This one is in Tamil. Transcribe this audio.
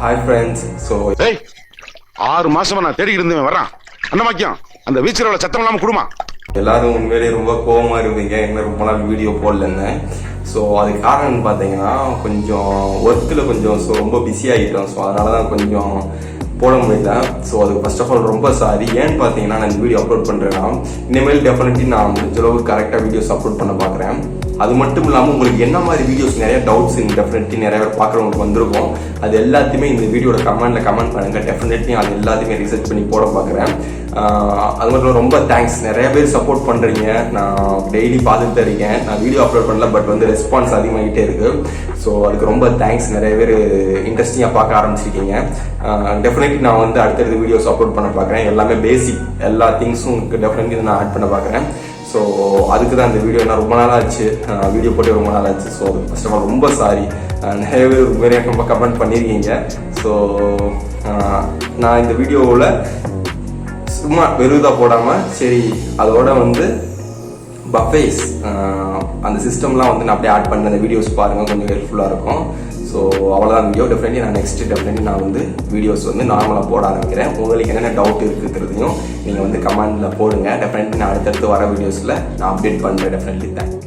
Hi friends. So hey 6 மாசமா நான் தேடி இருந்தேன் வரான் அண்ணமாக்கியம் அந்த வீச்சரோட சத்தம் இல்லாம குடுமா எல்லாரும் உண்மையிலேயே ரொம்ப கோவமா இருந்தீங்க என்ன ரொம்ப நாள் வீடியோ போடலன்னு. ஸோ அதுக்கு காரணம் பார்த்தீங்கன்னா கொஞ்சம் ஒர்க்கில் கொஞ்சம் ரொம்ப பிஸி ஆகிட்டோம். ஸோ அதனால தான் கொஞ்சம் போட முடியல. ஸோ அதுக்கு ஃபர்ஸ்ட் ஆஃப் ஆல் ரொம்ப சாரி. ஏன்னு பார்த்தீங்கன்னா நான் இந்த வீடியோ அப்லோட் பண்ணுறேன்னா இனிமேல் டெஃபினெட்லி நான் முடிஞ்ச அளவுக்கு கரெக்டாக வீடியோஸ் அப்லோட் பண்ண பார்க்குறேன். அது மட்டும் இல்லாமல் உங்களுக்கு என்ன மாதிரி வீடியோஸ் நிறைய டவுட்ஸ் டெஃபினெட்லி நிறைய பேர் பார்க்குறவங்களுக்கு வந்திருக்கும். அது எல்லாத்தையுமே இந்த வீடியோட கமெண்ட் பண்ணுங்கள். டெஃபினெட்லி அது எல்லாத்தையுமே ரிசர்ச் பண்ணி போட பார்க்குறேன். அது மட்டும் ரொம்ப தேங்க்ஸ். நிறைய பேர் சப்போர்ட் பண்ணுறீங்க. நான் டெய்லி பார்த்துட்டு தான் இருக்கேன். நான் வீடியோ அப்லோட் பண்ணல, பட் ரெஸ்பான்ஸ் அதிகமாகிட்டே இருக்கு. ஸோ அதுக்கு ரொம்ப தேங்க்ஸ். நிறைய பேர் இன்ட்ரெஸ்டிங்காக பார்க்க ஆரம்பிச்சிருக்கீங்க. டெஃபினெட்லி நான் அடுத்தடுத்த வீடியோஸ் அப்லோட் பண்ண பார்க்குறேன். எல்லாமே பேசிக் எல்லா திங்ஸும் டெஃபினெட்லி நான் ஆட் பண்ண பார்க்குறேன். ஸோ அதுக்கு தான் இந்த வீடியோ என்ன ரொம்ப நாள் ஆச்சு. வீடியோ போட்டு ரொம்ப நாள் ஆச்சு. ஸோ ஃபர்ஸ்ட் ஆஃப் ஆல் ரொம்ப சாரி. நிறைய பேர் ரொம்ப கமெண்ட் பண்ணியிருக்கீங்க. ஸோ நான் இந்த வீடியோவில் சும்மா வெறுதாக போடாமல் சரி அதோட பஃபேஸ் அந்த சிஸ்டம்லாம் நான் அப்படியே ஆட் பண்ண அந்த வீடியோஸ் பாருங்கள், கொஞ்சம் ஹெல்ப்ஃபுல்லாக இருக்கும். ஸோ அவ்வளோதான் வீடியோ. டெஃபினெட்லி நான் டெஃபினெட்லி நான் வீடியோஸ் நார்மலாக போட ஆரம்பிக்கிறேன். உங்களுக்கு என்னென்ன டவுட் இருக்குங்கிறதையும் நீங்கள் கமெண்டில் போடுங்க. டெஃபினெட்லி நான் அடுத்தடுத்து வர வீடியோஸில் நான் அப்டேட் பண்ணுறேன். Definitely thanks.